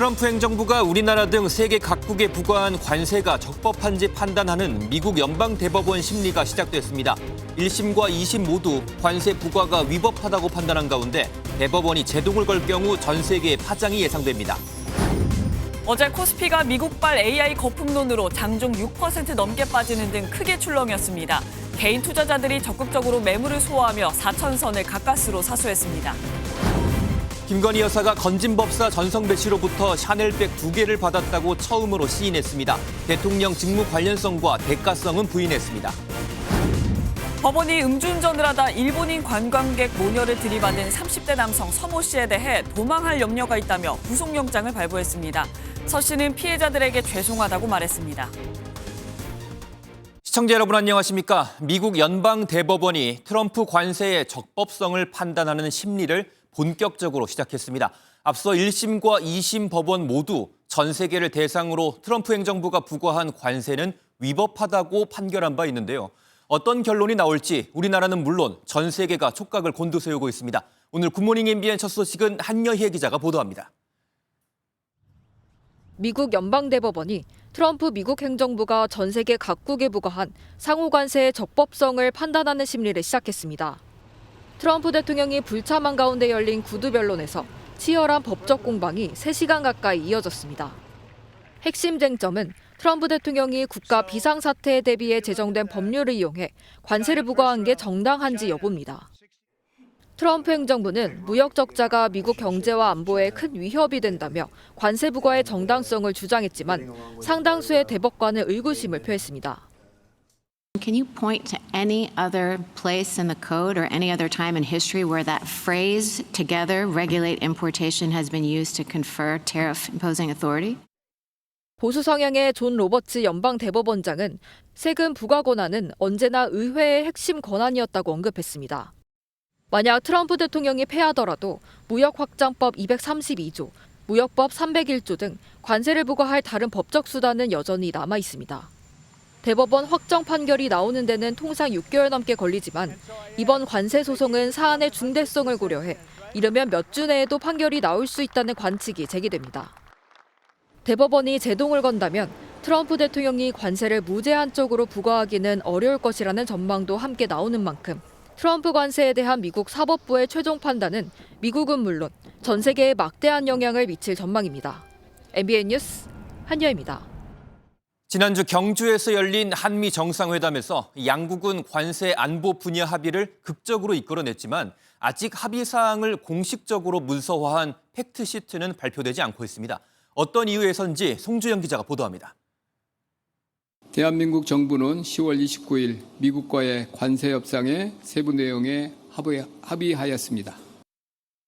트럼프 행정부가 우리나라 등 세계 각국에 부과한 관세가 적법한지 판단하는 미국 연방대법원 심리가 시작됐습니다. 1심과 2심 모두 관세 부과가 위법하다고 판단한 가운데 대법원이 제동을 걸 경우 전 세계에 파장이 예상됩니다. 어제 코스피가 미국발 AI 거품론으로 장중 6% 넘게 빠지는 등 크게 출렁였습니다. 개인 투자자들이 적극적으로 매물을 소화하며 4천선을 가까스로 사수했습니다. 김건희 여사가 건진법사 전성배 씨로부터 샤넬백 2개를 받았다고 처음으로 시인했습니다. 대통령 직무 관련성과 대가성은 부인했습니다. 법원이 음주운전을 하다 일본인 관광객 모녀를 들이받은 30대 남성 서모 씨에 대해 도망할 염려가 있다며 구속영장을 발부했습니다. 서 씨는 피해자들에게 죄송하다고 말했습니다. 시청자 여러분 안녕하십니까? 미국 연방대법원이 트럼프 관세의 적법성을 판단하는 심리를 본격적으로 시작했습니다. 앞서 1심과 2심 법원 모두 전 세계를 대상으로 트럼프 행정부가 부과한 관세는 위법하다고 판결한 바 있는데요. 어떤 결론이 나올지 우리나라는 물론 전 세계가 촉각을 곤두세우고 있습니다. 오늘 굿모닝 MBN 첫 소식은 한여희 기자가 보도합니다. 미국 연방대법원이 트럼프 미국 행정부가 전 세계 각국에 부과한 상호관세의 적법성을 판단하는 심리를 시작했습니다. 트럼프 대통령이 불참한 가운데 열린 구두 변론에서 치열한 법적 공방이 3시간 가까이 이어졌습니다. 핵심 쟁점은 트럼프 대통령이 국가 비상사태에 대비해 제정된 법률을 이용해 관세를 부과한 게 정당한지 여부입니다. 트럼프 행정부는 무역 적자가 미국 경제와 안보에 큰 위협이 된다며 관세 부과의 정당성을 주장했지만 상당수의 대법관은 의구심을 표했습니다. Can you point to any other place in the code or any other time in history where that phrase, together regulate importation, has been used to confer tariff imposing authority? 보수 성향의 존 로버츠 연방대법원장은 세금 부과 권한은 언제나 의회의 핵심 권한이었다고 언급했습니다. 만약 트럼프 대통령이 패하더라도 무역확장법 232조, 무역법 301조 등 관세를 부과할 다른 법적 수단은 여전히 남아 있습니다. 대법원 확정 판결이 나오는 데는 통상 6개월 넘게 걸리지만 이번 관세 소송은 사안의 중대성을 고려해 이르면 몇 주 내에도 판결이 나올 수 있다는 관측이 제기됩니다. 대법원이 제동을 건다면 트럼프 대통령이 관세를 무제한적으로 부과하기는 어려울 것이라는 전망도 함께 나오는 만큼 트럼프 관세에 대한 미국 사법부의 최종 판단은 미국은 물론 전 세계에 막대한 영향을 미칠 전망입니다. MBN 뉴스 한여입니다. 지난주 경주에서 열린 한미 정상회담에서 양국은 관세 안보 분야 합의를 극적으로 이끌어냈지만 아직 합의 사항을 공식적으로 문서화한 팩트시트는 발표되지 않고 있습니다. 어떤 이유에서인지 송주영 기자가 보도합니다. 대한민국 정부는 10월 29일 미국과의 관세 협상의 세부 내용에 합의하였습니다.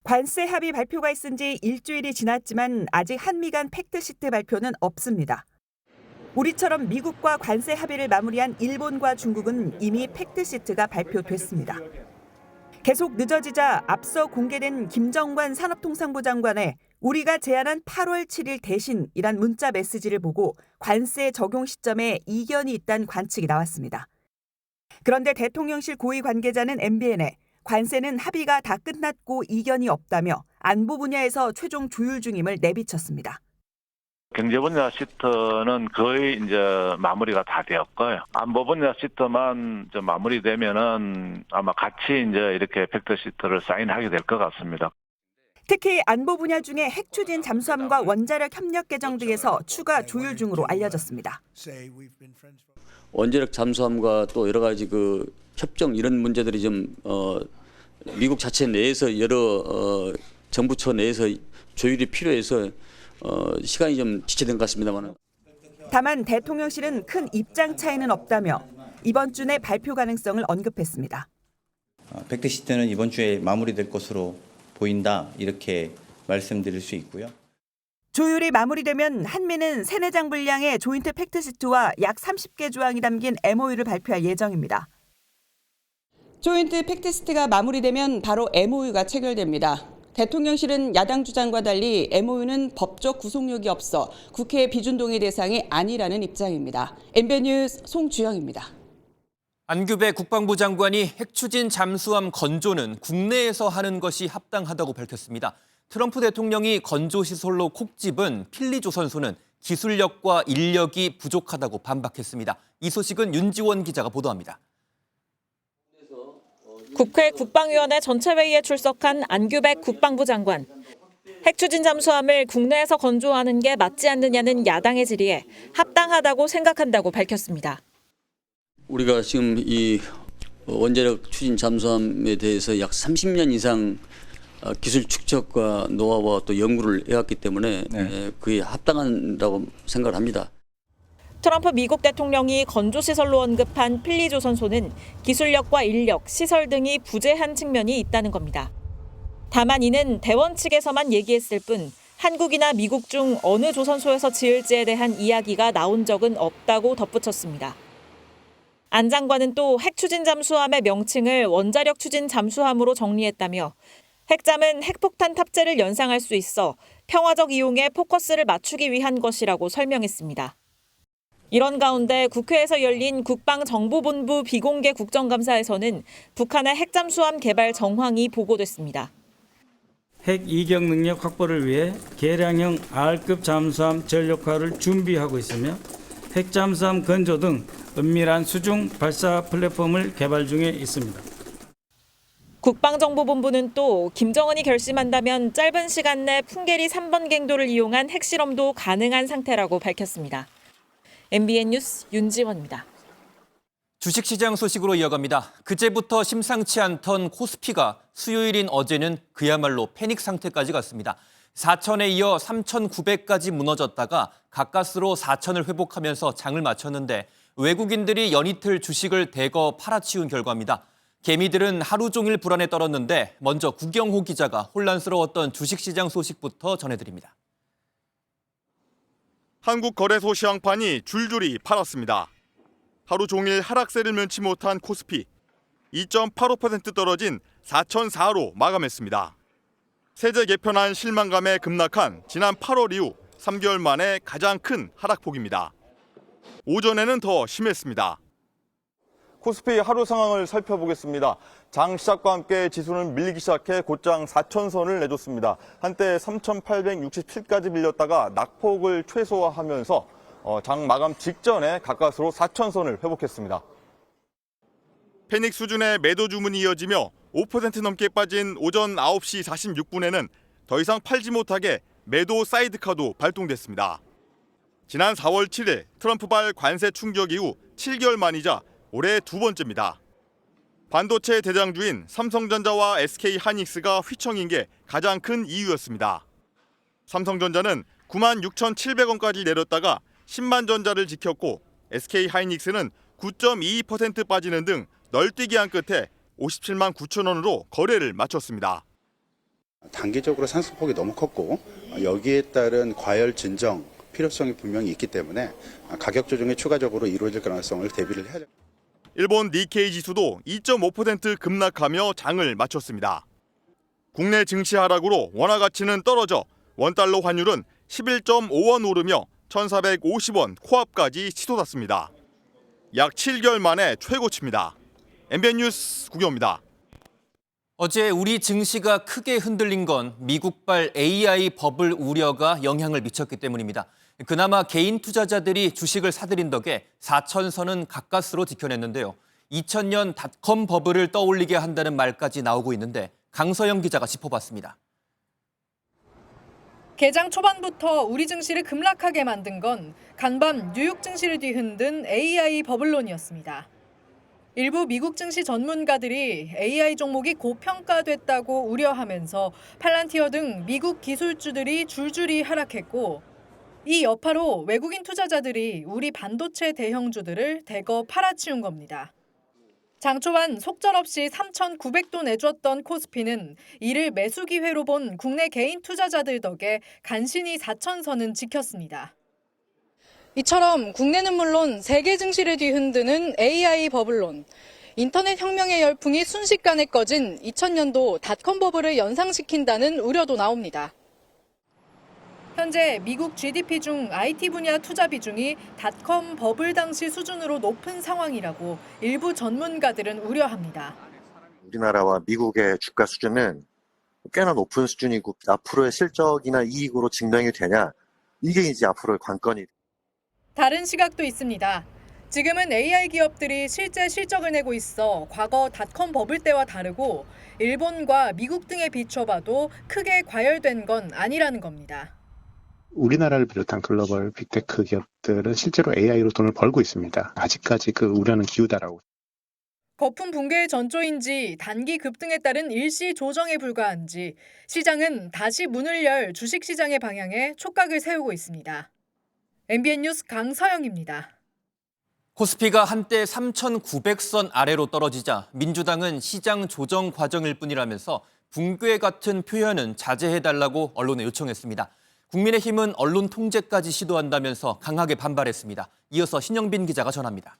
관세 합의 발표가 있은 지 일주일이 지났지만 아직 한미 간 팩트시트 발표는 없습니다. 우리처럼 미국과 관세 합의를 마무리한 일본과 중국은 이미 팩트시트가 발표됐습니다. 계속 늦어지자 앞서 공개된 김정관 산업통상부 장관의 우리가 제안한 8월 7일 대신이란 문자 메시지를 보고 관세 적용 시점에 이견이 있다는 관측이 나왔습니다. 그런데 대통령실 고위 관계자는 MBN에 관세는 합의가 다 끝났고 이견이 없다며 안보 분야에서 최종 조율 중임을 내비쳤습니다. 경제 분야 시트는 거의 이제 마무리가 다 되었고요. 안보 분야 시트만 마무리되면은 아마 같이 이제 이렇게 팩트 시트를 사인하게 될 것 같습니다. 특히 안보 분야 중에 핵 추진 잠수함과 원자력 협력 개정 등에서 추가 조율 중으로 알려졌습니다. 원자력 잠수함과 또 여러 가지 그 협정 이런 문제들이 좀 미국 자체 내에서 여러 정부처 내에서 조율이 필요해서 시간이 좀 지체된 것 같습니다만. 다만 대통령실은 큰 입장 차이는 없다며 이번 주 내 발표 가능성을 언급했습니다. 팩트시트는 이번 주에 마무리될 것으로 보인다 이렇게 말씀드릴 수 있고요. 조율이 마무리되면 한미는 3-4장 분량의 조인트 팩트시트와 약 30개 조항이 담긴 MOU를 발표할 예정입니다. 조인트 팩트시트가 마무리되면 바로 MOU가 체결됩니다. 대통령실은 야당 주장과 달리 MOU는 법적 구속력이 없어 국회 비준동의 대상이 아니라는 입장입니다. MBN 뉴스 송주영입니다. 안규배 국방부 장관이 핵추진 잠수함 건조는 국내에서 하는 것이 합당하다고 밝혔습니다. 트럼프 대통령이 건조시설로 콕 집은 필리조 선수는 기술력과 인력이 부족하다고 반박했습니다. 이 소식은 윤지원 기자가 보도합니다. 국회 국방위원회 전체회의에 출석한 안규백 국방부 장관. 핵추진 잠수함을 국내에서 건조하는 게 맞지 않느냐는 야당의 질의에 합당하다고 생각한다고 밝혔습니다. 우리가 지금 이 원자력 추진 잠수함에 대해서 약 30년 이상 기술 축적과 노하우와 또 연구를 해왔기 때문에 그게 합당하다고 생각을 합니다. 트럼프 미국 대통령이 건조시설로 언급한 필리조 선소는 기술력과 인력, 시설 등이 부재한 측면이 있다는 겁니다. 다만 이는 대원 측에서만 얘기했을 뿐 한국이나 미국 중 어느 조선소에서 지을지에 대한 이야기가 나온 적은 없다고 덧붙였습니다. 안 장관은 또 핵추진 잠수함의 명칭을 원자력 추진 잠수함으로 정리했다며 핵잠은 핵폭탄 탑재를 연상할 수 있어 평화적 이용에 포커스를 맞추기 위한 것이라고 설명했습니다. 이런 가운데 국회에서 열린 국방정보본부 비공개 국정감사에서는 북한의 핵잠수함 개발 정황이 보고됐습니다. 핵 이격 능력 확보를 위해 개량형 R급 잠수함 전력화를 준비하고 있으며 핵잠수함 건조 등 은밀한 수중 발사 플랫폼을 개발 중에 있습니다. 국방정보본부는 또 김정은이 결심한다면 짧은 시간 내 풍계리 3번 갱도를 이용한 핵실험도 가능한 상태라고 밝혔습니다. MBN 뉴스 윤지원입니다. 주식시장 소식으로 이어갑니다. 그제부터 심상치 않던 코스피가 수요일인 어제는 그야말로 패닉 상태까지 갔습니다. 4천에 이어 3,900까지 무너졌다가 가까스로 4천을 회복하면서 장을 마쳤는데 외국인들이 연이틀 주식을 대거 팔아치운 결과입니다. 개미들은 하루 종일 불안에 떨었는데 먼저 구경호 기자가 혼란스러웠던 주식시장 소식부터 전해드립니다. 한국거래소 시황판이 줄줄이 팔았습니다. 하루 종일 하락세를 면치 못한 코스피 2.85% 떨어진 4,004로 마감했습니다. 세제 개편안 실망감에 급락한 지난 8월 이후 3개월 만에 가장 큰 하락폭입니다. 오전에는 더 심했습니다. 코스피 하루 상황을 살펴보겠습니다. 장 시작과 함께 지수는 밀리기 시작해 곧장 4,000선을 내줬습니다. 한때 3,867까지 밀렸다가 낙폭을 최소화하면서 장 마감 직전에 가까스로 4,000선을 회복했습니다. 패닉 수준의 매도 주문이 이어지며 5% 넘게 빠진 오전 9시 46분에는 더 이상 팔지 못하게 매도 사이드카도 발동됐습니다. 지난 4월 7일 트럼프발 관세 충격 이후 7개월 만이자 올해 두 번째입니다. 반도체 대장주인 삼성전자와 SK하이닉스가 휘청인 게 가장 큰 이유였습니다. 삼성전자는 96,700원까지 내렸다가 10만 전자를 지켰고 SK하이닉스는 9.22% 빠지는 등 널뛰기 한 끝에 57만 9천 원으로 거래를 마쳤습니다. 단기적으로 상승폭이 너무 컸고 여기에 따른 과열 진정 필요성이 분명히 있기 때문에 가격 조정이 추가적으로 이루어질 가능성을 대비를 해야 됩니다. 일본 니케이 지수도 2.5% 급락하며 장을 마쳤습니다. 국내 증시 하락으로 원화 가치는 떨어져 원달러 환율은 11.5원 오르며 1,450원 코앞까지 치솟았습니다. 약 7개월 만에 최고치입니다. MBN 뉴스 구경호입니다. 어제 우리 증시가 크게 흔들린 건 미국발 AI 버블 우려가 영향을 미쳤기 때문입니다. 그나마 개인 투자자들이 주식을 사들인 덕에 4,000선은 가까스로 지켜냈는데요. 2000년 닷컴 버블을 떠올리게 한다는 말까지 나오고 있는데 강서영 기자가 짚어봤습니다. 개장 초반부터 우리 증시를 급락하게 만든 건 간밤 뉴욕 증시를 뒤흔든 AI 버블론이었습니다. 일부 미국 증시 전문가들이 AI 종목이 고평가됐다고 우려하면서 팔란티어 등 미국 기술주들이 줄줄이 하락했고 이 여파로 외국인 투자자들이 우리 반도체 대형주들을 대거 팔아치운 겁니다. 장 초반 속절없이 3,900도 내줬던 코스피는 이를 매수 기회로 본 국내 개인 투자자들 덕에 간신히 4,000선은 지켰습니다. 이처럼 국내는 물론 세계 증시를 뒤흔드는 AI 버블론. 인터넷 혁명의 열풍이 순식간에 꺼진 2000년도 닷컴 버블을 연상시킨다는 우려도 나옵니다. 현재 미국 GDP 중 IT 분야 투자 비중이 닷컴 버블 당시 수준으로 높은 상황이라고 일부 전문가들은 우려합니다. 우리나라와 미국의 주가 수준은 꽤나 높은 수준이고 앞으로의 실적이나 이익으로 증명이 되냐 이게 이제 앞으로의 관건이. 다른 시각도 있습니다. 지금은 AI 기업들이 실제 실적을 내고 있어 과거 닷컴 버블 때와 다르고 일본과 미국 등에 비춰봐도 크게 과열된 건 아니라는 겁니다. 우리나라를 비롯한 글로벌 빅테크 기업들은 실제로 AI로 돈을 벌고 있습니다. 아직까지 그 우려는 기우다라고. 거품 붕괴의 전조인지 단기 급등에 따른 일시 조정에 불과한지 시장은 다시 문을 열 주식시장의 방향에 촉각을 세우고 있습니다. MBN 뉴스 강서영입니다. 코스피가 한때 3,900선 아래로 떨어지자 민주당은 시장 조정 과정일 뿐이라면서 붕괴 같은 표현은 자제해달라고 언론에 요청했습니다. 국민의힘은 언론 통제까지 시도한다면서 강하게 반발했습니다. 이어서 신영빈 기자가 전합니다.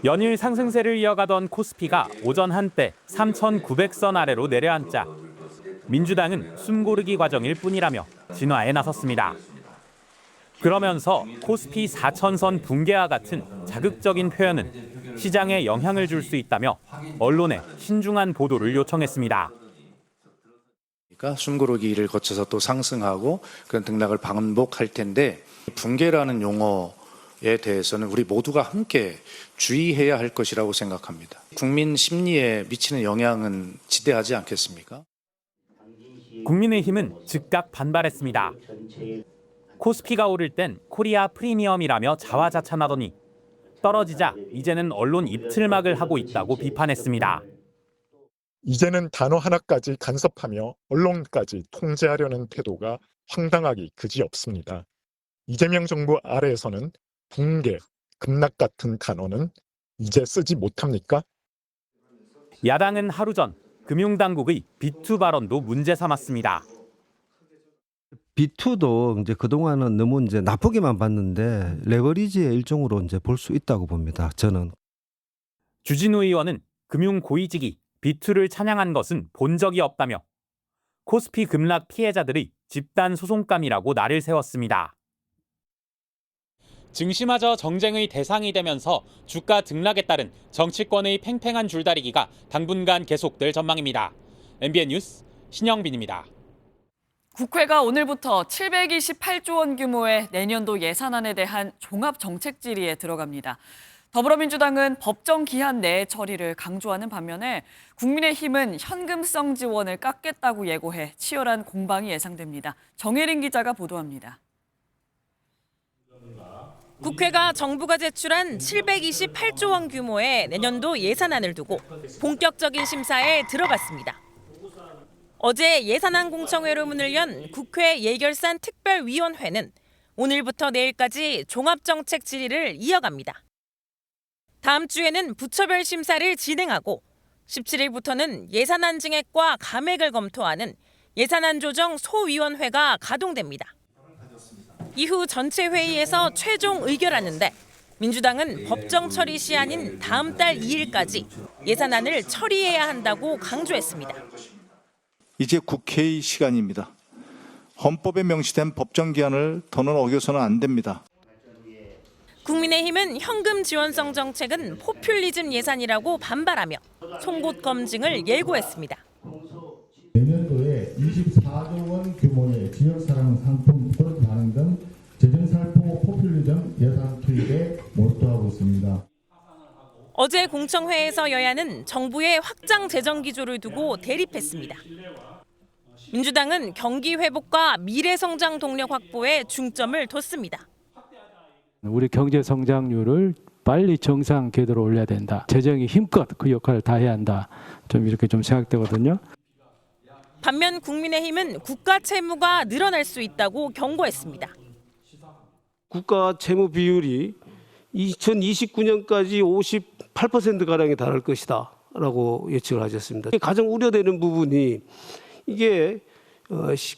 연일 상승세를 이어가던 코스피가 오전 한때 3,900선 아래로 내려앉자 민주당은 숨고르기 과정일 뿐이라며 진화에 나섰습니다. 그러면서 코스피 4,000선 붕괴와 같은 자극적인 표현은 시장에 영향을 줄 수 있다며 언론에 신중한 보도를 요청했습니다. 숨고르기를 거쳐서 또 상승하고 그런 등락을 반복할 텐데 붕괴라는 용어에 대해서는 우리 모두가 함께 주의해야 할 것이라고 생각합니다. 국민 심리에 미치는 영향은 지대하지 않겠습니까? 국민의힘은 즉각 반발했습니다. 코스피가 오를 땐 코리아 프리미엄이라며 자화자찬하더니 떨어지자 이제는 언론 입틀막을 하고 있다고 비판했습니다. 이제는 단어 하나까지 간섭하며 언론까지 통제하려는 태도가 황당하기 그지없습니다. 이재명 정부 아래에서는 붕괴, 급락 같은 단어는 이제 쓰지 못합니까? 야당은 하루 전 금융당국의 B2 발언도 문제 삼았습니다. B2도 이제 그동안은 너무 이제 나쁘게만 봤는데 레버리지의 일종으로 이제 볼 수 있다고 봅니다. 저는. 주진우 의원은 금융 고위직이 B2를 찬양한 것은 본 적이 없다며 코스피 급락 피해자들의 집단 소송감이라고 날을 세웠습니다. 증시마저 정쟁의 대상이 되면서 주가 등락에 따른 정치권의 팽팽한 줄다리기가 당분간 계속될 전망입니다. MBN 뉴스 신영빈입니다. 국회가 오늘부터 728조 원 규모의 내년도 예산안에 대한 종합정책 질의에 들어갑니다. 더불어민주당은 법정 기한 내에 처리를 강조하는 반면에 국민의힘은 현금성 지원을 깎겠다고 예고해 치열한 공방이 예상됩니다. 정혜린 기자가 보도합니다. 국회가 정부가 제출한 728조 원 규모의 내년도 예산안을 두고 본격적인 심사에 들어갔습니다. 어제 예산안 공청회로 문을 연 국회 예결산 특별위원회는 오늘부터 내일까지 종합정책 질의를 이어갑니다. 다음 주에는 부처별 심사를 진행하고 17일부터는 예산안 증액과 감액을 검토하는 예산안 조정 소위원회가 가동됩니다. 이후 전체 회의에서 최종 의결하는데 민주당은 법정 처리 시한인 다음 달 2일까지 예산안을 처리해야 한다고 강조했습니다. 이제 국회의 시간입니다. 헌법에 명시된 법정 기한을 더는 어겨서는 안 됩니다. 국민의힘은 현금 지원성 정책은 포퓰리즘 예산이라고 반발하며 송곳 검증을 예고했습니다. 내년도에 24조 원 규모의 지역사랑 상품 프로젝트 반응 등 재정살포 포퓰리즘 예산 투입에 몰두하고 있습니다. 어제 공청회에서 여야는 정부의 확장 재정 기조를 두고 대립했습니다. 민주당은 경기 회복과 미래 성장 동력 확보에 중점을 뒀습니다. 우리 경제 성장률을 빨리 정상 궤도로 올려야 된다. 재정이 힘껏 그 역할을 다해야 한다. 좀 이렇게 좀 생각되거든요. 반면 국민의힘은 국가 채무가 늘어날 수 있다고 경고했습니다. 국가 채무 비율이 2029년까지 58%가량에 달할 것이다 라고 예측을 하셨습니다. 가장 우려되는 부분이 이게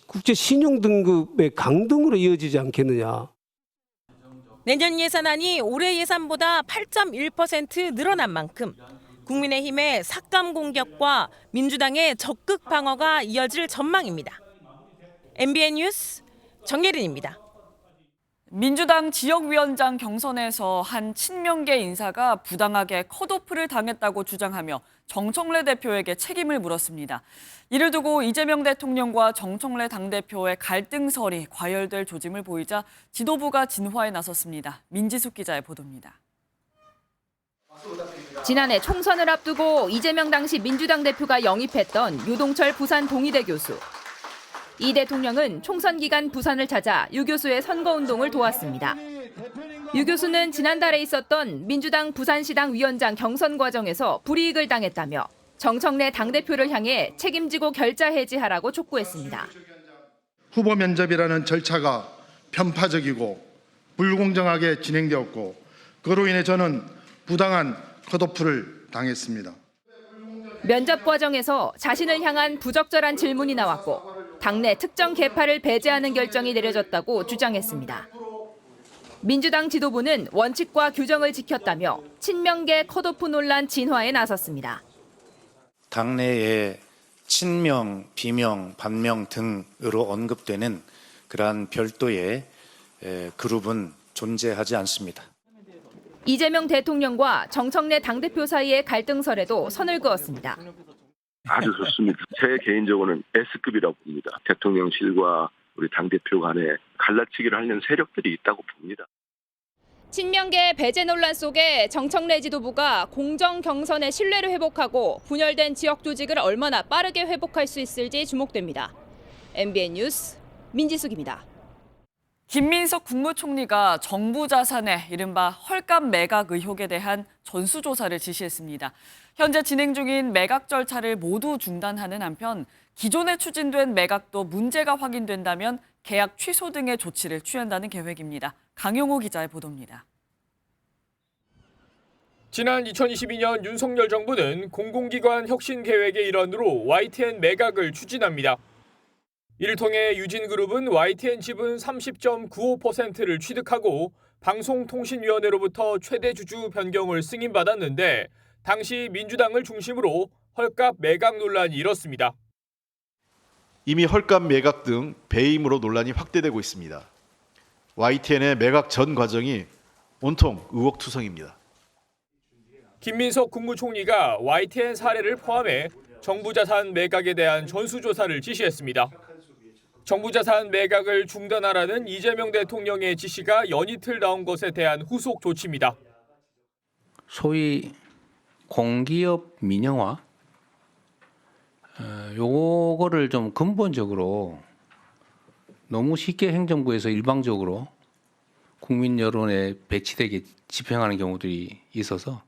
국제 신용 등급의 강등으로 이어지지 않겠느냐. 내년 예산안이 올해 예산보다 8.1% 늘어난 만큼 국민의힘의 삭감 공격과 민주당의 적극 방어가 이어질 전망입니다. MBN 뉴스 정예린입니다. 민주당 지역위원장 경선에서 한 친명계 인사가 부당하게 컷오프를 당했다고 주장하며 정청래 대표에게 책임을 물었습니다. 이를 두고 이재명 대통령과 정청래 당대표의 갈등설이 과열될 조짐을 보이자 지도부가 진화에 나섰습니다. 민지숙 기자의 보도입니다. 지난해 총선을 앞두고 이재명 당시 민주당 대표가 영입했던 유동철 부산 동의대 교수. 이 대통령은 총선 기간 부산을 찾아 유 교수의 선거운동을 도왔습니다. 유 교수는 지난달에 있었던 민주당 부산시당 위원장 경선 과정에서 불이익을 당했다며 정청래 당대표를 향해 책임지고 결자 해지하라고 촉구했습니다. 후보 면접이라는 절차가 편파적이고 불공정하게 진행되었고 그로 인해 저는 부당한 컷오프를 당했습니다. 면접 과정에서 자신을 향한 부적절한 질문이 나왔고 당내 특정 계파를 배제하는 결정이 내려졌다고 주장했습니다. 민주당 지도부는 원칙과 규정을 지켰다며 친명계 컷오프 논란 진화에 나섰습니다. 당내에 친명, 비명, 반명 등으로 언급되는 그러한 별도의 그룹은 존재하지 않습니다. 이재명 대통령과 정청래 당대표 사이의 갈등설에도 선을 그었습니다. 아주 좋습니다. 제 개인적으로는 S급이라고 봅니다. 대통령실과 우리 당대표 간에 갈라치기를 하는 세력들이 있다고 봅니다. 친명계 배제 논란 속에 정청래 지도부가 공정 경선의 신뢰를 회복하고 분열된 지역 조직을 얼마나 빠르게 회복할 수 있을지 주목됩니다. MBN 뉴스 민지숙입니다. 김민석 국무총리가 정부 자산의 이른바 헐값 매각 의혹에 대한 전수조사를 지시했습니다. 현재 진행 중인 매각 절차를 모두 중단하는 한편 기존에 추진된 매각도 문제가 확인된다면 계약 취소 등의 조치를 취한다는 계획입니다. 강용호 기자의 보도입니다. 지난 2022년 윤석열 정부는 공공기관 혁신 계획의 일환으로 YTN 매각을 추진합니다. 이를 통해 유진그룹은 YTN 지분 30.95%를 취득하고 방송통신위원회로부터 최대 주주 변경을 승인받았는데 당시 민주당을 중심으로 헐값 매각 논란이 일었습니다. 이미 헐값 매각 등 배임으로 논란이 확대되고 있습니다. YTN의 매각 전 과정이 온통 의혹투성입니다. 김민석 국무총리가 YTN 사례를 포함해 정부 자산 매각에 대한 전수조사를 지시했습니다. 정부 자산 매각을 중단하라는 이재명 대통령의 지시가 연이틀 나온 것에 대한 후속 조치입니다. 소위 공기업 민영화, 요거를 좀 근본적으로 너무 쉽게 행정부에서 일방적으로 국민 여론에 배치되게 집행하는 경우들이 있어서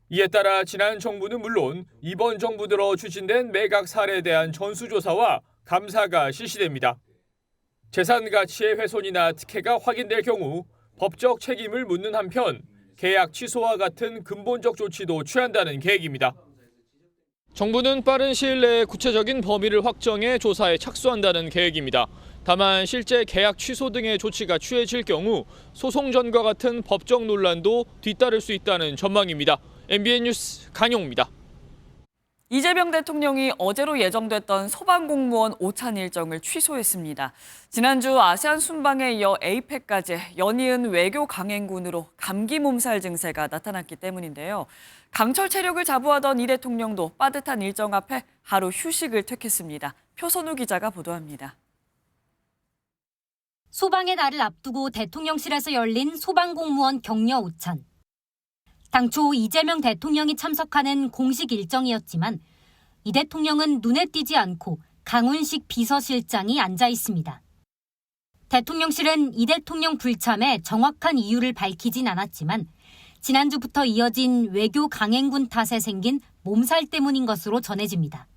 이에 따라 지난 정부는 물론 이번 정부 들어 추진된 매각 사례에 대한 전수조사와 감사가 실시됩니다. 재산 가치의 훼손이나 특혜가 확인될 경우 법적 책임을 묻는 한편 계약 취소와 같은 근본적 조치도 취한다는 계획입니다. 정부는 빠른 시일 내에 구체적인 범위를 확정해 조사에 착수한다는 계획입니다. 다만 실제 계약 취소 등의 조치가 취해질 경우 소송 전과 같은 법적 논란도 뒤따를 수 있다는 전망입니다. MBN 뉴스 강용호입니다. 이재명 대통령이 어제로 예정됐던 소방공무원 오찬 일정을 취소했습니다. 지난주 아세안 순방에 이어 에이펙까지 연이은 외교 강행군으로 감기 몸살 증세가 나타났기 때문인데요. 강철 체력을 자부하던 이 대통령도 빠듯한 일정 앞에 하루 휴식을 택했습니다. 표선우 기자가 보도합니다. 소방의 날을 앞두고 대통령실에서 열린 소방공무원 격려 오찬. 당초 이재명 대통령이 참석하는 공식 일정이었지만 이 대통령은 눈에 띄지 않고 강훈식 비서실장이 앉아 있습니다. 대통령실은 이 대통령 불참에 정확한 이유를 밝히진 않았지만 지난주부터 이어진 외교 강행군 탓에 생긴 몸살 때문인 것으로 전해집니다.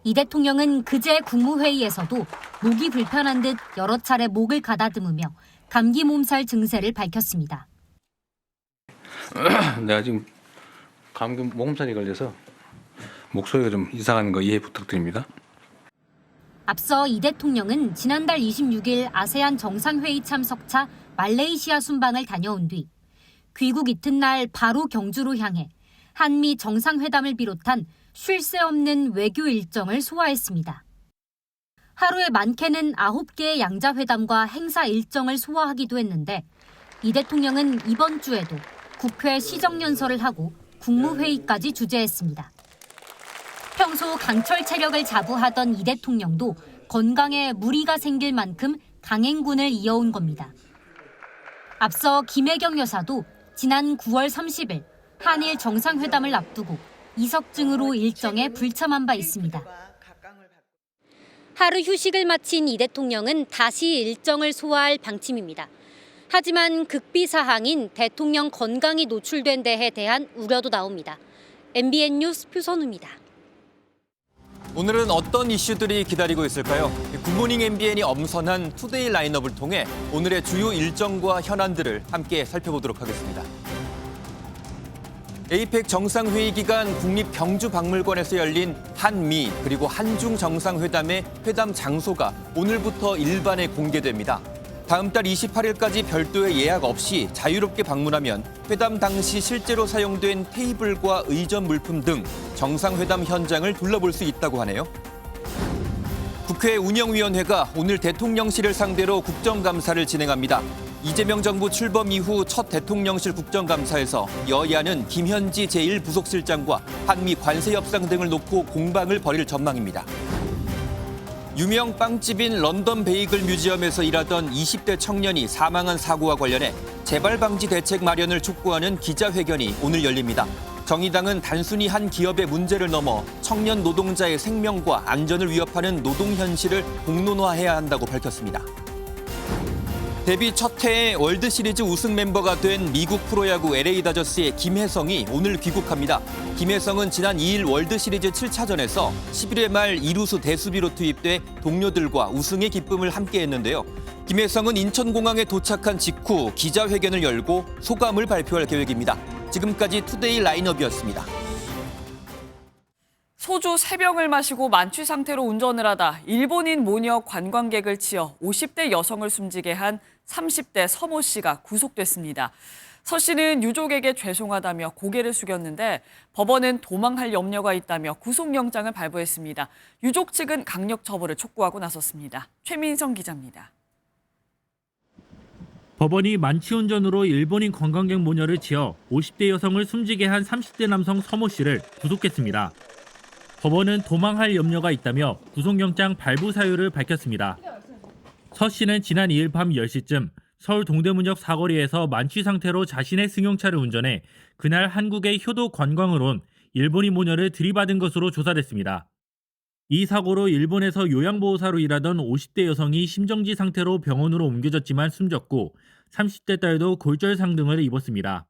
이 대통령은 그제 국무회의에서도 목이 불편한 듯 여러 차례 목을 가다듬으며 감기 몸살 증세를 밝혔습니다. 내가 지금 감기 몸살이 걸려서 목소리가 좀 이상한 거 이해 부탁드립니다. 앞서 이 대통령은 지난달 26일 아세안 정상회의 참석차 말레이시아 순방을 다녀온 뒤 귀국 이튿날 바로 경주로 향해 한미 정상회담을 비롯한 쉴 새 없는 외교 일정을 소화했습니다. 하루에 많게는 9개의 양자회담과 행사 일정을 소화하기도 했는데 이 대통령은 이번 주에도 국회 시정연설을 하고 국무회의까지 주재했습니다. 평소 강철 체력을 자부하던 이 대통령도 건강에 무리가 생길 만큼 강행군을 이어온 겁니다. 앞서 김혜경 여사도 지난 9월 30일 한일 정상회담을 앞두고 이석증으로 일정에 불참한 바 있습니다. 하루 휴식을 마친 이 대통령은 다시 일정을 소화할 방침입니다. 하지만 극비 사항인 대통령 건강이 노출된 데에 대한 우려도 나옵니다. MBN 뉴스 표선우입니다. 오늘은 어떤 이슈들이 기다리고 있을까요? 굿모닝 MBN이 엄선한 투데이 라인업을 통해 오늘의 주요 일정과 현안들을 함께 살펴보도록 하겠습니다. 에이펙 정상회의 기간 국립경주박물관에서 열린 한미 그리고 한중 정상회담의 회담 장소가 오늘부터 일반에 공개됩니다. 다음 달 28일까지 별도의 예약 없이 자유롭게 방문하면 회담 당시 실제로 사용된 테이블과 의전 물품 등 정상회담 현장을 둘러볼 수 있다고 하네요. 국회 운영위원회가 오늘 대통령실을 상대로 국정감사를 진행합니다. 이재명 정부 출범 이후 첫 대통령실 국정감사에서 여야는 김현지 제1부속실장과 한미 관세 협상 등을 놓고 공방을 벌일 전망입니다. 유명 빵집인 런던 베이글 뮤지엄에서 일하던 20대 청년이 사망한 사고와 관련해 재발 방지 대책 마련을 촉구하는 기자회견이 오늘 열립니다. 정의당은 단순히 한 기업의 문제를 넘어 청년 노동자의 생명과 안전을 위협하는 노동 현실을 공론화해야 한다고 밝혔습니다. 데뷔 첫 해에 월드시리즈 우승 멤버가 된 미국 프로야구 LA 다저스의 김혜성이 오늘 귀국합니다. 김혜성은 지난 2일 월드시리즈 7차전에서 11회 말 2루수 대수비로 투입돼 동료들과 우승의 기쁨을 함께했는데요. 김혜성은 인천공항에 도착한 직후 기자회견을 열고 소감을 발표할 계획입니다. 지금까지 투데이 라인업이었습니다. 소주 3병을 마시고 만취 상태로 운전을 하다 일본인 모녀 관광객을 치어 50대 여성을 숨지게 한 30대 서모 씨가 구속됐습니다. 서 씨는 유족에게 죄송하다며 고개를 숙였는데 법원은 도망할 염려가 있다며 구속영장을 발부했습니다. 유족 측은 강력 처벌을 촉구하고 나섰습니다. 최민성 기자입니다. 법원이 만취운전으로 일본인 관광객 모녀를 치어 50대 여성을 숨지게 한 30대 남성 서모 씨를 구속했습니다. 법원은 도망할 염려가 있다며 구속영장 발부 사유를 밝혔습니다. 서 씨는 지난 2일 밤 10시쯤 서울 동대문역 사거리에서 만취 상태로 자신의 승용차를 운전해 그날 한국의 효도 관광을 온 일본인 모녀를 들이받은 것으로 조사됐습니다. 이 사고로 일본에서 요양보호사로 일하던 50대 여성이 심정지 상태로 병원으로 옮겨졌지만 숨졌고 30대 딸도 골절상 등을 입었습니다.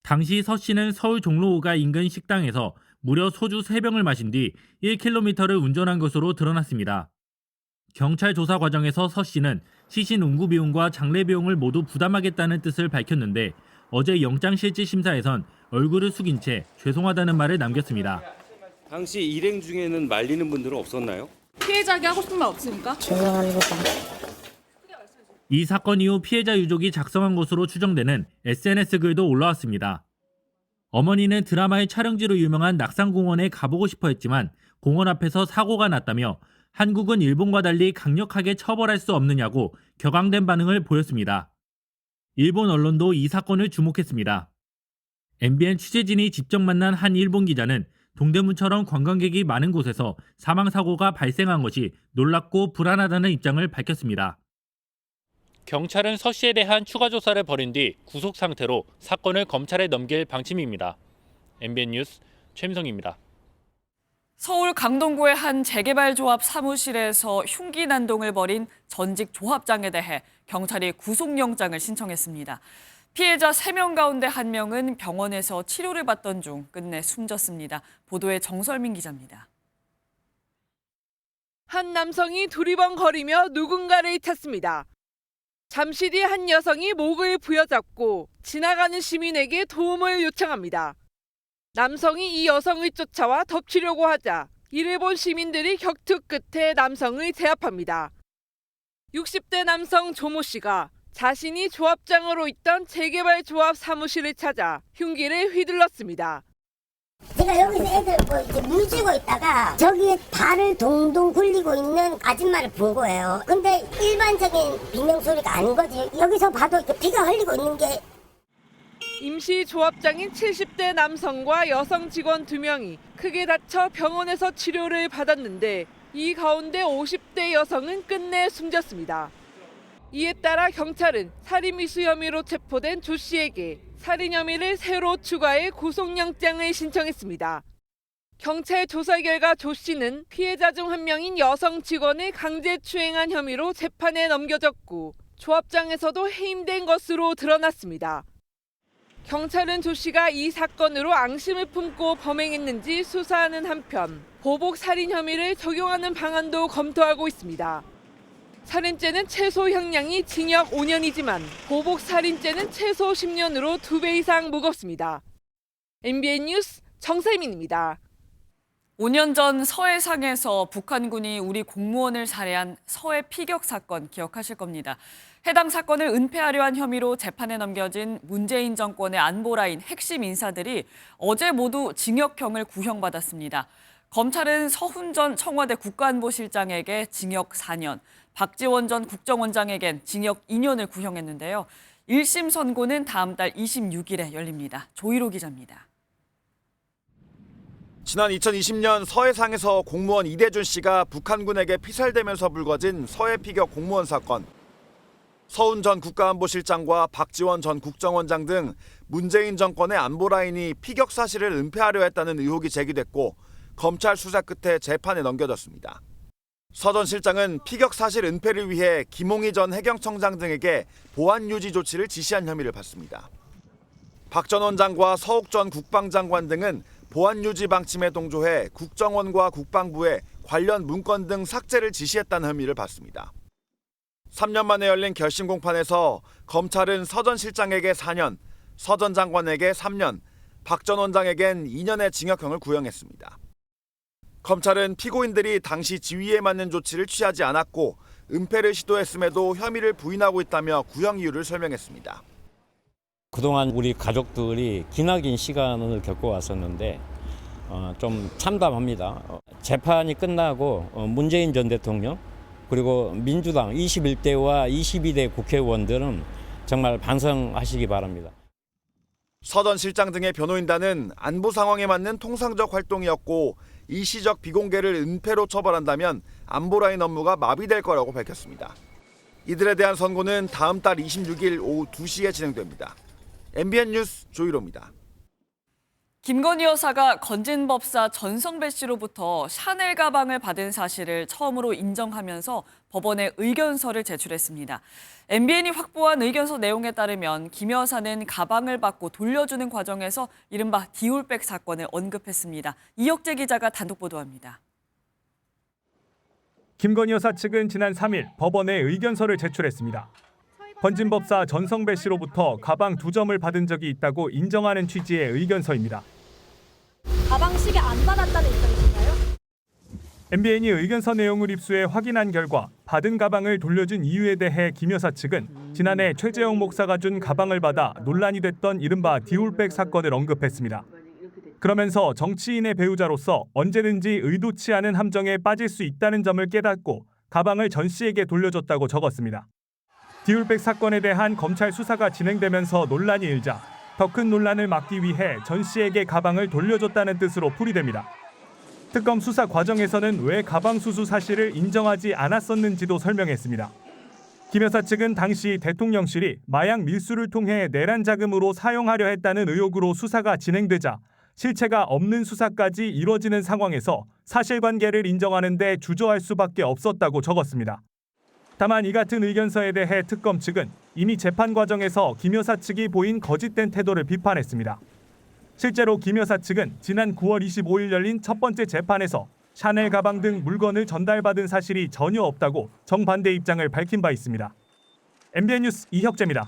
당시 서 씨는 서울 종로오가 인근 식당에서 무려 소주 3병을 마신 뒤 1km를 운전한 것으로 드러났습니다. 경찰 조사 과정에서 서 씨는 시신 운구 비용과 장례 비용을 모두 부담하겠다는 뜻을 밝혔는데 어제 영장실질심사에선 얼굴을 숙인 채 죄송하다는 말을 남겼습니다. 당시 일행 중에는 말리는 분들은 없었나요? 피해자에게 하고 싶은 말 없습니까? 이 사건 이후 피해자 유족이 작성한 것으로 추정되는 SNS 글도 올라왔습니다. 어머니는 드라마의 촬영지로 유명한 낙산공원에 가보고 싶어 했지만 공원 앞에서 사고가 났다며 한국은 일본과 달리 강력하게 처벌할 수 없느냐고 격앙된 반응을 보였습니다. 일본 언론도 이 사건을 주목했습니다. MBN 취재진이 직접 만난 한 일본 기자는 동대문처럼 관광객이 많은 곳에서 사망사고가 발생한 것이 놀랍고 불안하다는 입장을 밝혔습니다. 경찰은 서 씨에 대한 추가 조사를 벌인 뒤 구속 상태로 사건을 검찰에 넘길 방침입니다. MBN 뉴스 최민성입니다. 서울 강동구의 한 재개발조합 사무실에서 흉기 난동을 벌인 전직 조합장에 대해 경찰이 구속영장을 신청했습니다. 피해자 3명 가운데 1명은 병원에서 치료를 받던 중 끝내 숨졌습니다. 보도에 정설민 기자입니다. 한 남성이 두리번거리며 누군가를 찾습니다. 잠시 뒤 한 여성이 목을 부여잡고 지나가는 시민에게 도움을 요청합니다. 남성이 이 여성을 쫓아와 덮치려고 하자 이를 본 시민들이 격투 끝에 남성을 제압합니다. 60대 남성 조모 씨가 자신이 조합장으로 있던 재개발 조합 사무실을 찾아 흉기를 휘둘렀습니다. 제가 여기서 애들 뭐 이제 물 주고 있다가 저기에 발을 동동 굴리고 있는 아줌마를 본 거예요. 근데 일반적인 비명소리가 아닌 거지. 여기서 봐도 이렇게 피가 흘리고 있는 게. 임시 조합장인 70대 남성과 여성 직원 2명이 크게 다쳐 병원에서 치료를 받았는데 이 가운데 50대 여성은 끝내 숨졌습니다. 이에 따라 경찰은 살인미수 혐의로 체포된 조 씨에게 살인 혐의를 새로 추가해 구속영장을 신청했습니다. 경찰 조사 결과 조 씨는 피해자 중 한 명인 여성 직원을 강제추행한 혐의로 재판에 넘겨졌고 조합장에서도 해임된 것으로 드러났습니다. 경찰은 조 씨가 이 사건으로 앙심을 품고 범행했는지 수사하는 한편 보복 살인 혐의를 적용하는 방안도 검토하고 있습니다. 살인죄는 최소 형량이 징역 5년이지만 보복 살인죄는 최소 10년으로 2배 이상 무겁습니다. MBN 뉴스 정세민입니다. 5년 전 서해상에서 북한군이 우리 공무원을 살해한 서해 피격 사건 기억하실 겁니다. 해당 사건을 은폐하려 한 혐의로 재판에 넘겨진 문재인 정권의 안보라인 핵심 인사들이 어제 모두 징역형을 구형받았습니다. 검찰은 서훈 전 청와대 국가안보실장에게 징역 4년, 박지원 전 국정원장에겐 징역 2년을 구형했는데요. 1심 선고는 다음 달 26일에 열립니다. 조희로 기자입니다. 지난 2020년 서해상에서 공무원 이대준 씨가 북한군에게 피살되면서 불거진 서해 피격 공무원 사건. 서훈 전 국가안보실장과 박지원 전 국정원장 등 문재인 정권의 안보라인이 피격 사실을 은폐하려 했다는 의혹이 제기됐고 검찰 수사 끝에 재판에 넘겨졌습니다. 서 전 실장은 피격 사실 은폐를 위해 김홍희 전 해경청장 등에게 보안 유지 조치를 지시한 혐의를 받습니다. 박 전 원장과 서욱 전 국방장관 등은 보안 유지 방침에 동조해 국정원과 국방부에 관련 문건 등 삭제를 지시했다는 혐의를 받습니다. 3년 만에 열린 결심 공판에서 검찰은 서 전 실장에게 4년, 서 전 장관에게 3년, 박 전 원장에겐 2년의 징역형을 구형했습니다. 검찰은 피고인들이 당시 지위에 맞는 조치를 취하지 않았고 은폐를 시도했음에도 혐의를 부인하고 있다며 구형 이유를 설명했습니다. 그동안 우리 가족들이 기나긴 시간을 겪어왔었는데 좀 참담합니다. 재판이 끝나고 문재인 전 대통령 그리고 민주당 21대와 22대 국회의원들은 정말 반성하시기 바랍니다. 서 전 실장 등의 변호인단은 안보 상황에 맞는 통상적 활동이었고 일시적 비공개를 은폐로 처벌한다면 안보라인 업무가 마비될 거라고 밝혔습니다. 이들에 대한 선고는 다음 달 26일 오후 2시에 진행됩니다. MBN 뉴스 조희로입니다. 김건희 여사가 건진법사 전성배 씨로부터 샤넬 가방을 받은 사실을 처음으로 인정하면서 법원에 의견서를 제출했습니다. MBN이 확보한 의견서 내용에 따르면 김 여사는 가방을 받고 돌려주는 과정에서 이른바 디올백 사건을 언급했습니다. 이혁재 기자가 단독 보도합니다. 김건희 여사 측은 지난 3일 법원에 의견서를 제출했습니다. 건진법사 전성배 씨로부터 가방 2점을 받은 적이 있다고 인정하는 취지의 의견서입니다. 가방 시계 안 받았다는 입장이신가요? MBN이 의견서 내용을 입수해 확인한 결과 받은 가방을 돌려준 이유에 대해 김 여사 측은 지난해 최재형 목사가 준 가방을 받아 논란이 됐던 이른바 디올백 사건을 언급했습니다. 그러면서 정치인의 배우자로서 언제든지 의도치 않은 함정에 빠질 수 있다는 점을 깨닫고 가방을 전 씨에게 돌려줬다고 적었습니다. 디올백 사건에 대한 검찰 수사가 진행되면서 논란이 일자 더 큰 논란을 막기 위해 전 씨에게 가방을 돌려줬다는 뜻으로 풀이됩니다. 특검 수사 과정에서는 왜 가방 수수 사실을 인정하지 않았었는지도 설명했습니다. 김 여사 측은 당시 대통령실이 마약 밀수를 통해 내란 자금으로 사용하려 했다는 의혹으로 수사가 진행되자 실체가 없는 수사까지 이뤄지는 상황에서 사실관계를 인정하는 데 주저할 수밖에 없었다고 적었습니다. 다만 이 같은 의견서에 대해 특검 측은 이미 재판 과정에서 김 여사 측이 보인 거짓된 태도를 비판했습니다. 실제로 김 여사 측은 지난 9월 25일 열린 첫 번째 재판에서 샤넬 가방 등 물건을 전달받은 사실이 전혀 없다고 정반대 입장을 밝힌 바 있습니다. MBN 뉴스 이혁재입니다.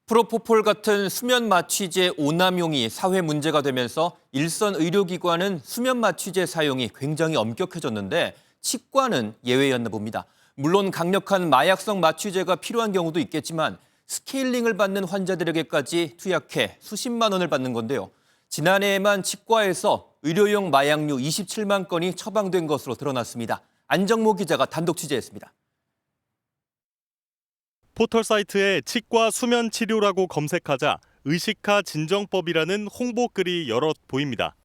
프로포폴 같은 수면 마취제 오남용이 사회 문제가 되면서 일선 의료기관은 수면 마취제 사용이 굉장히 엄격해졌는데 치과는 예외였나 봅니다. 물론 강력한 마약성 마취제가 필요한 경우도 있겠지만 스케일링을 받는 환자들에게까지 투약해 수십만 원을 받는 건데요. 지난해에만 치과에서 의료용 마약류 27만 건이 처방된 것으로 드러났습니다. 안정모 기자가 단독 취재했습니다. 포털 사이트에 치과 수면 치료라고 검색하자 의식화 진정법이라는 홍보글이 여럿 보입니다.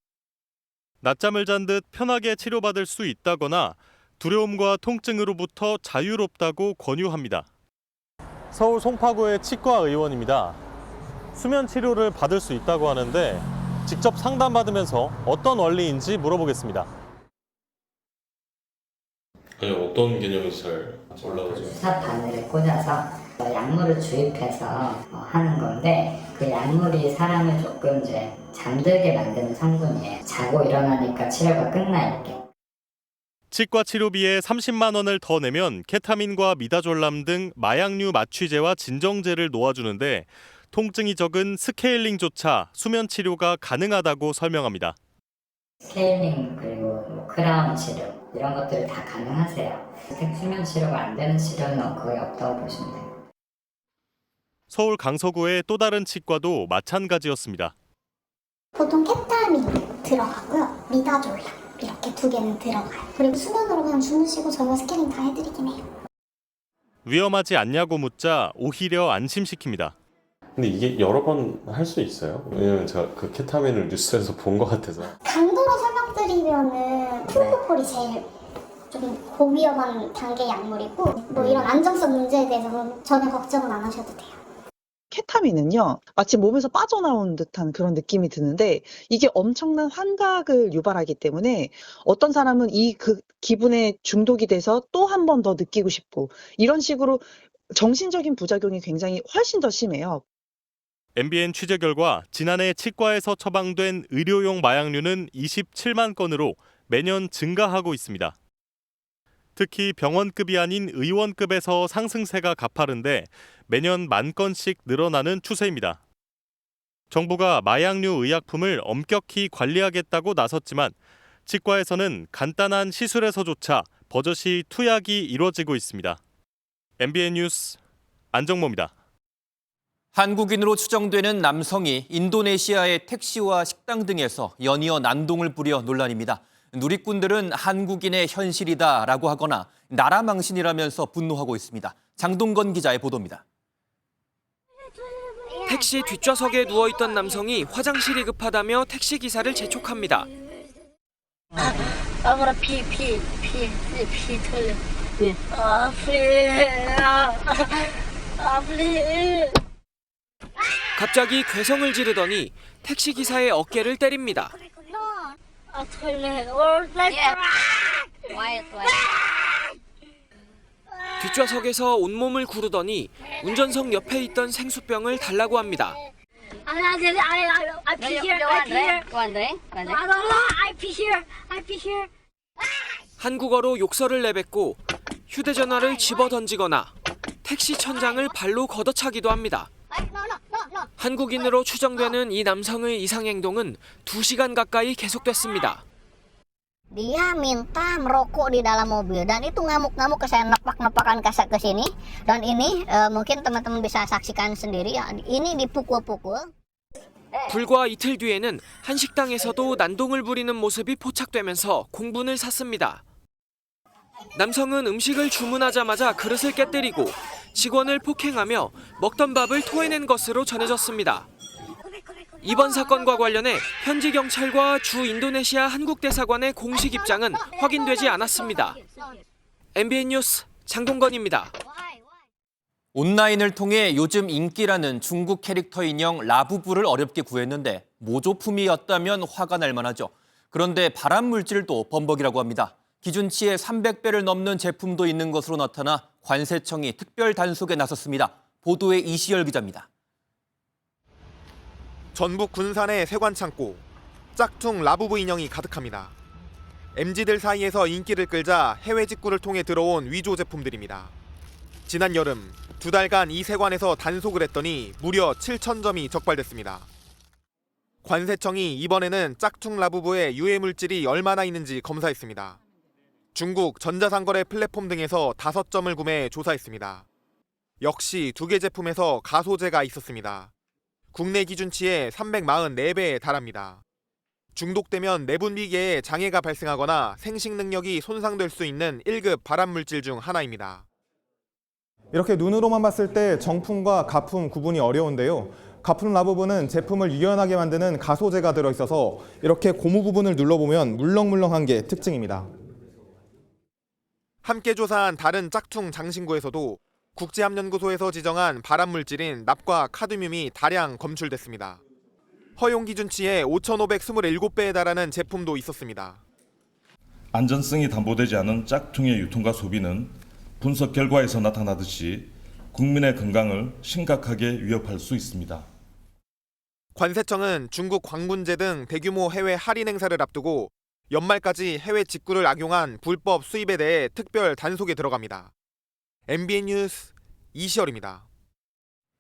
낮잠을 잔 듯 편하게 치료받을 수 있다거나 두려움과 통증으로부터 자유롭다고 권유합니다. 서울 송파구의 치과 의원입니다. 수면 치료를 받을 수 있다고 하는데 직접 상담받으면서 어떤 원리인지 물어보겠습니다. 아니, 어떤 개념이 잘 올라오죠? 주사 바늘을 꽂아서 약물을 주입해서 하는 건데 그 약물이 사람을 조금 이제 잠들게 만드는 성분이에요. 자고 일어나니까 치료가 끝나 있게. 치과 치료비에 30만 원을 더 내면 케타민과 미다졸람 등 마약류 마취제와 진정제를 놓아주는데 통증이 적은 스케일링조차 수면 치료가 가능하다고 설명합니다. 스케일링 그리고 크라운 치료 이런 것들이 다 가능하세요. 수면 치료가 안 되는 치료는 거의 없다고 보시면 돼요. 서울 강서구의 또 다른 치과도 마찬가지였습니다. 보통 케타민 들어가고요. 미다졸람 이렇게 2개는 들어가요. 그리고 수면으로 그냥 주무시고 저희가 스캐닝 다 해드리긴 해요. 위험하지 않냐고 묻자 오히려 안심시킵니다. 근데 이게 여러 번 할 수 있어요? 왜냐면 제가 그 케타민을 뉴스에서 본 것 같아서. 강도로 설명드리면은 프로포폴이 제일 좀 고위험한 단계 약물이고 뭐 이런 안정성 문제에 대해서는 전혀 걱정은 안 하셔도 돼요. 케타민은요, 마치 몸에서 빠져나온 듯한 그런 느낌이 드는데 이게 엄청난 환각을 유발하기 때문에 어떤 사람은 그 기분에 중독이 돼서 또 한 번 더 느끼고 싶고 이런 식으로 정신적인 부작용이 굉장히 훨씬 더 심해요. MBN 취재 결과 지난해 치과에서 처방된 의료용 마약류는 27만 건으로 매년 증가하고 있습니다. 특히 병원급이 아닌 의원급에서 상승세가 가파른데 매년 10,000건씩 늘어나는 추세입니다. 정부가 마약류 의약품을 엄격히 관리하겠다고 나섰지만 치과에서는 간단한 시술에서조차 버젓이 투약이 이뤄지고 있습니다. MBN 뉴스 안정모입니다. 한국인으로 추정되는 남성이 인도네시아의 택시와 식당 등에서 연이어 난동을 부려 논란입니다. 누리꾼들은 한국인의 현실이다라고 하거나 나라 망신이라면서 분노하고 있습니다. 장동건 기자의 보도입니다. 택시 뒷좌석에 누워있던 남성이 화장실이 급하다며 택시기사를 재촉합니다. 갑자기 괴성을 지르더니 택시기사의 어깨를 때립니다. 뒷좌석에서 온몸을 구르더니 운전석 옆에 있던 생수병을 달라고 합니다. 한국어로 욕설을 내뱉고 휴대전화를 집어던지거나 택시 천장을 발로 걷어차기도 합니다. 한국인으로 추정되는 이 남성의 이상행동은 2시간 가까이 계속됐습니다. Dia minta merokok di dalam mobil dan itu ngamuk-ngamuk ke saya nepak-nepakan ke sini dan ini mungkin teman-teman bisa saksikan sendiri ini dipukul-pukul. 불과 이틀 뒤에는 한 식당에서도 난동을 부리는 모습이 포착되면서 공분을 샀습니다. 남성은 음식을 주문하자마자 그릇을 깨뜨리고 직원을 폭행하며 먹던 밥을 토해낸 것으로 전해졌습니다. 이번 사건과 관련해 현지 경찰과 주 인도네시아 한국대사관의 공식 입장은 확인되지 않았습니다. MBN 뉴스 장동건입니다. 온라인을 통해 요즘 인기라는 중국 캐릭터 인형 라부부를 어렵게 구했는데 모조품이었다면 화가 날 만하죠. 그런데 발암 물질도 범벅이라고 합니다. 기준치의 300배를 넘는 제품도 있는 것으로 나타나 관세청이 특별 단속에 나섰습니다. 보도에 이시열 기자입니다. 전북 군산의 세관창고, 짝퉁 라부부 인형이 가득합니다. MZ들 사이에서 인기를 끌자 해외 직구를 통해 들어온 위조 제품들입니다. 지난 여름 2달간 이 세관에서 단속을 했더니 무려 7,000점이 적발됐습니다. 관세청이 이번에는 짝퉁 라부부의 유해 물질이 얼마나 있는지 검사했습니다. 중국 전자상거래 플랫폼 등에서 5점을 구매해 조사했습니다. 역시 2개 제품에서 가소제가 있었습니다. 국내 기준치의 344배에 달합니다. 중독되면 내분비계에 장애가 발생하거나 생식 능력이 손상될 수 있는 1급 발암물질 중 하나입니다. 이렇게 눈으로만 봤을 때 정품과 가품 구분이 어려운데요. 가품 라부부는 제품을 유연하게 만드는 가소제가 들어있어서 이렇게 고무 부분을 눌러보면 물렁물렁한 게 특징입니다. 함께 조사한 다른 짝퉁 장신구에서도 국제함연구소에서 지정한 발암물질인 납과 카드뮴이 다량 검출됐습니다. 허용 기준치의 5,527배에 달하는 제품도 있었습니다. 안전성이 담보되지 않은 짝퉁의 유통과 소비는 분석 결과에서 나타나듯이 국민의 건강을 심각하게 위협할 수 있습니다. 관세청은 중국 광군제 등 대규모 해외 할인 행사를 앞두고 연말까지 해외 직구를 악용한 불법 수입에 대해 특별 단속에 들어갑니다. MBN 뉴스 이시열입니다.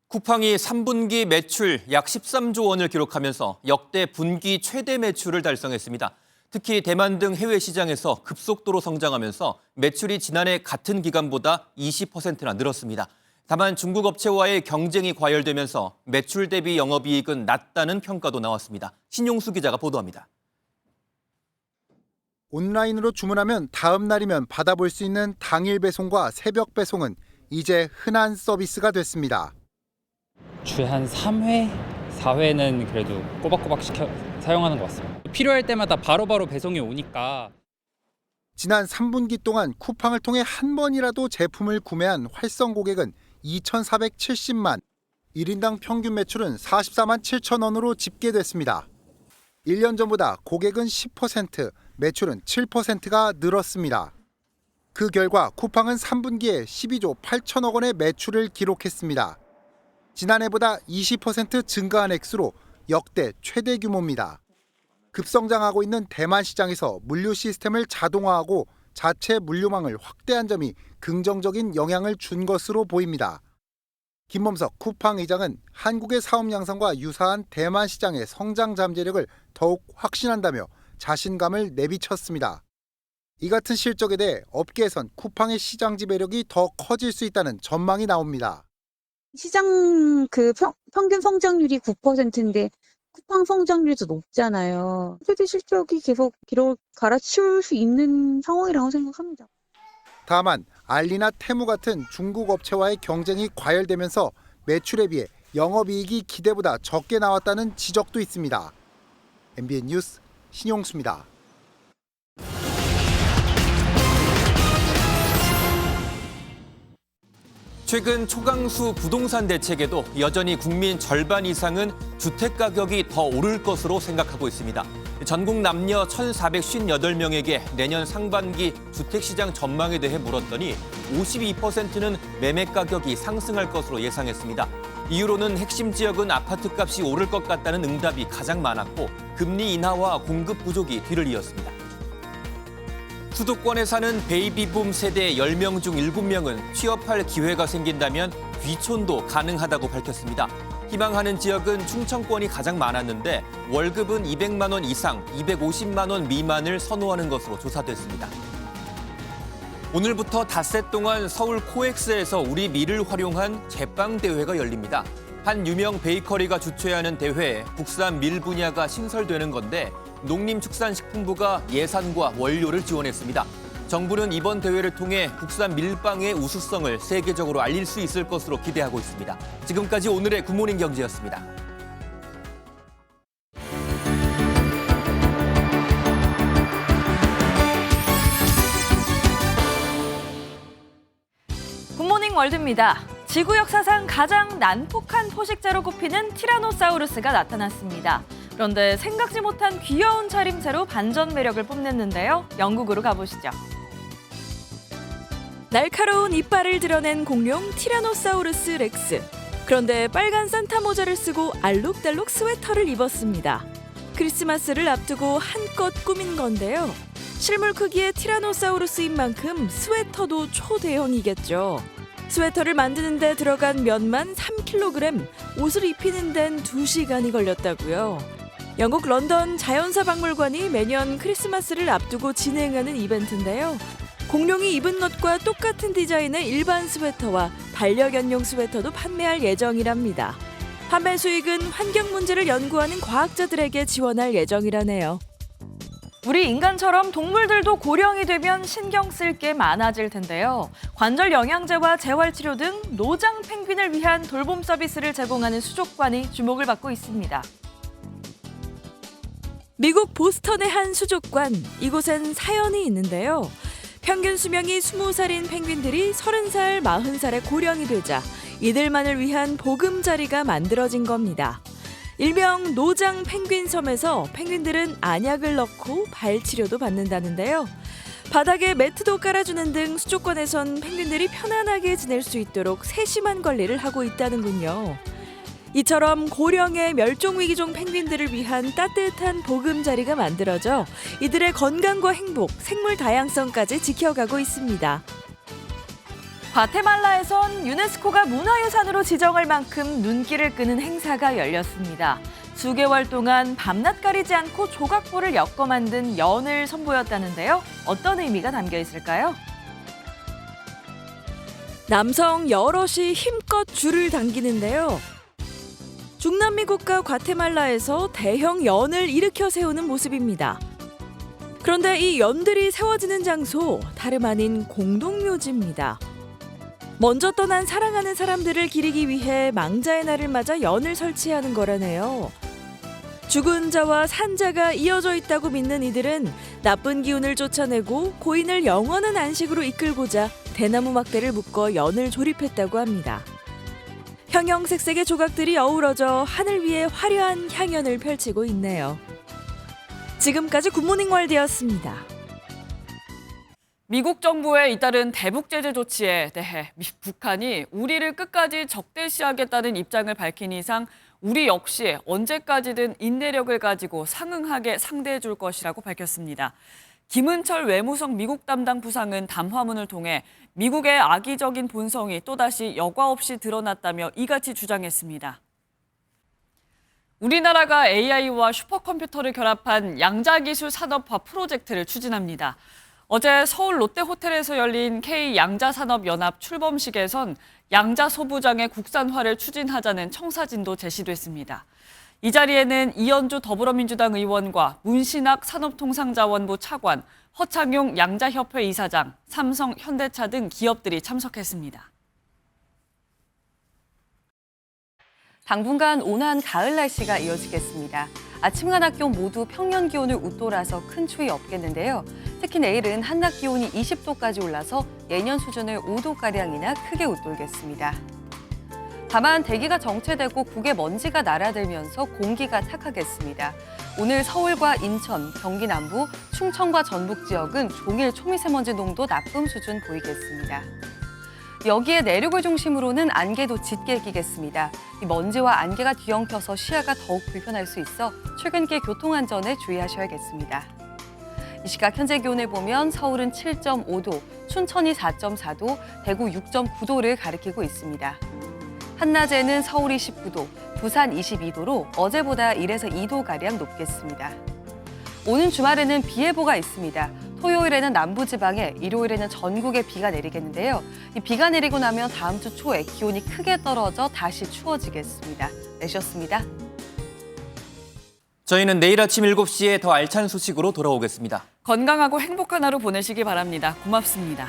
쿠팡이 3분기 매출 약 13조 원을 기록하면서 역대 분기 최대 매출을 달성했습니다. 특히 대만 등 해외 시장에서 급속도로 성장하면서 매출이 지난해 같은 기간보다 20%나 늘었습니다. 다만 중국 업체와의 경쟁이 과열되면서 매출 대비 영업이익은 낮다는 평가도 나왔습니다. 신용수 기자가 보도합니다. 온라인으로 주문하면 다음 날이면 받아볼 수 있는 당일 배송과 새벽 배송은 이제 흔한 서비스가 됐습니다. 주에 한 3회, 4회는 그래도 꼬박꼬박 사용하는 것 같습니다. 필요할 때마다 바로바로 배송이 오니까. 지난 3분기 동안 쿠팡을 통해 한 번이라도 제품을 구매한 활성 고객은 2,470만, 1인당 평균 매출은 44만 7천 원으로 집계됐습니다. 1년 전보다 고객은 10%, 매출은 7%가 늘었습니다. 그 결과 쿠팡은 3분기에 12조 8천억 원의 매출을 기록했습니다. 지난해보다 20% 증가한 액수로 역대 최대 규모입니다. 급성장하고 있는 대만 시장에서 물류 시스템을 자동화하고 자체 물류망을 확대한 점이 긍정적인 영향을 준 것으로 보입니다. 김범석 쿠팡 의장은 한국의 사업 양상과 유사한 대만 시장의 성장 잠재력을 더욱 확신한다며 자신감을 내비쳤습니다. 이 같은 실적에 대해 업계에선 쿠팡의 시장 지배력이 더 커질 수 있다는 전망이 나옵니다. 시장 평균 성장률이 9%인데 쿠팡 성장률도 높잖아요. 최대 실적이 계속 갈아치울 수 있는 상황이라고 생각합니다. 다만 알리나 테무 같은 중국 업체와의 경쟁이 과열되면서 매출에 비해 영업이익이 기대보다 적게 나왔다는 지적도 있습니다. MBN 뉴스 신용수입니다. 최근 초강수 부동산 대책에도 여전히 국민 절반 이상은 주택 가격이 더 오를 것으로 생각하고 있습니다. 전국 남녀 1,458명에게 내년 상반기 주택시장 전망에 대해 물었더니 52%는 매매 가격이 상승할 것으로 예상했습니다. 이유로는 핵심 지역은 아파트값이 오를 것 같다는 응답이 가장 많았고 금리 인하와 공급 부족이 뒤를 이었습니다. 수도권에 사는 베이비붐 세대 10명 중 7명은 취업할 기회가 생긴다면 귀촌도 가능하다고 밝혔습니다. 희망하는 지역은 충청권이 가장 많았는데 월급은 200만 원 이상, 250만 원 미만을 선호하는 것으로 조사됐습니다. 오늘부터 닷새 동안 서울 코엑스에서 우리 밀을 활용한 제빵 대회가 열립니다. 한 유명 베이커리가 주최하는 대회에 국산 밀 분야가 신설되는 건데 농림축산식품부가 예산과 원료를 지원했습니다. 정부는 이번 대회를 통해 국산 밀빵의 우수성을 세계적으로 알릴 수 있을 것으로 기대하고 있습니다. 지금까지 오늘의 굿모닝 경제였습니다. 굿모닝 월드입니다. 지구 역사상 가장 난폭한 포식자로 꼽히는 티라노사우루스가 나타났습니다. 그런데 생각지 못한 귀여운 차림새로 반전 매력을 뽐냈는데요. 영국으로 가보시죠. 날카로운 이빨을 드러낸 공룡 티라노사우루스 렉스. 그런데 빨간 산타 모자를 쓰고 알록달록 스웨터를 입었습니다. 크리스마스를 앞두고 한껏 꾸민 건데요. 실물 크기의 티라노사우루스인 만큼 스웨터도 초대형이겠죠. 스웨터를 만드는 데 들어간 면만 3kg, 옷을 입히는 데는 2시간이 걸렸다고요. 영국 런던 자연사 박물관이 매년 크리스마스를 앞두고 진행하는 이벤트인데요. 공룡이 입은 것과 똑같은 디자인의 일반 스웨터와 반려견용 스웨터도 판매할 예정이랍니다. 판매 수익은 환경 문제를 연구하는 과학자들에게 지원할 예정이라네요. 우리 인간처럼 동물들도 고령이 되면 신경 쓸 게 많아질 텐데요. 관절 영양제와 재활치료 등 노장 펭귄을 위한 돌봄 서비스를 제공하는 수족관이 주목을 받고 있습니다. 미국 보스턴의 한 수족관, 이곳엔 사연이 있는데요. 평균 수명이 20살인 펭귄들이 30살, 40살에 고령이 되자 이들만을 위한 보금자리가 만들어진 겁니다. 일명 노장 펭귄 섬에서 펭귄들은 안약을 넣고 발치료도 받는다는데요. 바닥에 매트도 깔아주는 등 수족관에선 펭귄들이 편안하게 지낼 수 있도록 세심한 관리를 하고 있다는군요. 이처럼 고령의 멸종위기종 펭귄들을 위한 따뜻한 보금자리가 만들어져 이들의 건강과 행복, 생물 다양성까지 지켜가고 있습니다. 과테말라에선 유네스코가 문화유산으로 지정할 만큼 눈길을 끄는 행사가 열렸습니다. 수개월 동안 밤낮 가리지 않고 조각보를 엮어 만든 연을 선보였다는데요. 어떤 의미가 담겨 있을까요? 남성 여럿이 힘껏 줄을 당기는데요. 중남미 국가 과테말라에서 대형 연을 일으켜 세우는 모습입니다. 그런데 이 연들이 세워지는 장소, 다름 아닌 공동묘지입니다. 먼저 떠난 사랑하는 사람들을 기리기 위해 망자의 날을 맞아 연을 설치하는 거라네요. 죽은 자와 산 자가 이어져 있다고 믿는 이들은 나쁜 기운을 쫓아내고 고인을 영원한 안식으로 이끌고자 대나무 막대를 묶어 연을 조립했다고 합니다. 형형색색의 조각들이 어우러져 하늘 위에 화려한 향연을 펼치고 있네요. 지금까지 굿모닝 월드였습니다. 미국 정부의 잇따른 대북 제재 조치에 대해 북한이 우리를 끝까지 적대시하겠다는 입장을 밝힌 이상 우리 역시 언제까지든 인내력을 가지고 상응하게 상대해 줄 것이라고 밝혔습니다. 김은철 외무성 미국 담당 부상은 담화문을 통해 미국의 악의적인 본성이 또다시 여과 없이 드러났다며 이같이 주장했습니다. 우리나라가 AI와 슈퍼컴퓨터를 결합한 양자기술 산업화 프로젝트를 추진합니다. 어제 서울 롯데호텔에서 열린 K양자산업연합 출범식에선 양자소부장의 국산화를 추진하자는 청사진도 제시됐습니다. 이 자리에는 이현주 더불어민주당 의원과 문신학 산업통상자원부 차관, 허창용 양자협회 이사장, 삼성, 현대차 등 기업들이 참석했습니다. 당분간 온화한 가을 날씨가 이어지겠습니다. 아침과 낮 기온 모두 평년 기온을 웃돌아서 큰 추위 없겠는데요. 특히 내일은 한낮 기온이 20도까지 올라서 예년 수준을 5도가량이나 크게 웃돌겠습니다. 다만 대기가 정체되고 국외 먼지가 날아들면서 공기가 탁하겠습니다. 오늘 서울과 인천, 경기 남부, 충청과 전북 지역은 종일 초미세먼지 농도 나쁨 수준 보이겠습니다. 여기에 내륙을 중심으로는 안개도 짙게 끼겠습니다. 이 먼지와 안개가 뒤엉켜서 시야가 더욱 불편할 수 있어 출근길 교통안전에 주의하셔야겠습니다. 이 시각 현재 기온을 보면 서울은 7.5도, 춘천이 4.4도, 대구 6.9도를 가리키고 있습니다. 한낮에는 서울이 19도, 부산 22도로 어제보다 1에서 2도가량 높겠습니다. 오는 주말에는 비 예보가 있습니다. 토요일에는 남부지방에, 일요일에는 전국에 비가 내리겠는데요. 이 비가 내리고 나면 다음 주 초에 기온이 크게 떨어져 다시 추워지겠습니다. 내셨습니다. 저희는 내일 아침 7시에 더 알찬 소식으로 돌아오겠습니다. 건강하고 행복한 하루 보내시기 바랍니다. 고맙습니다.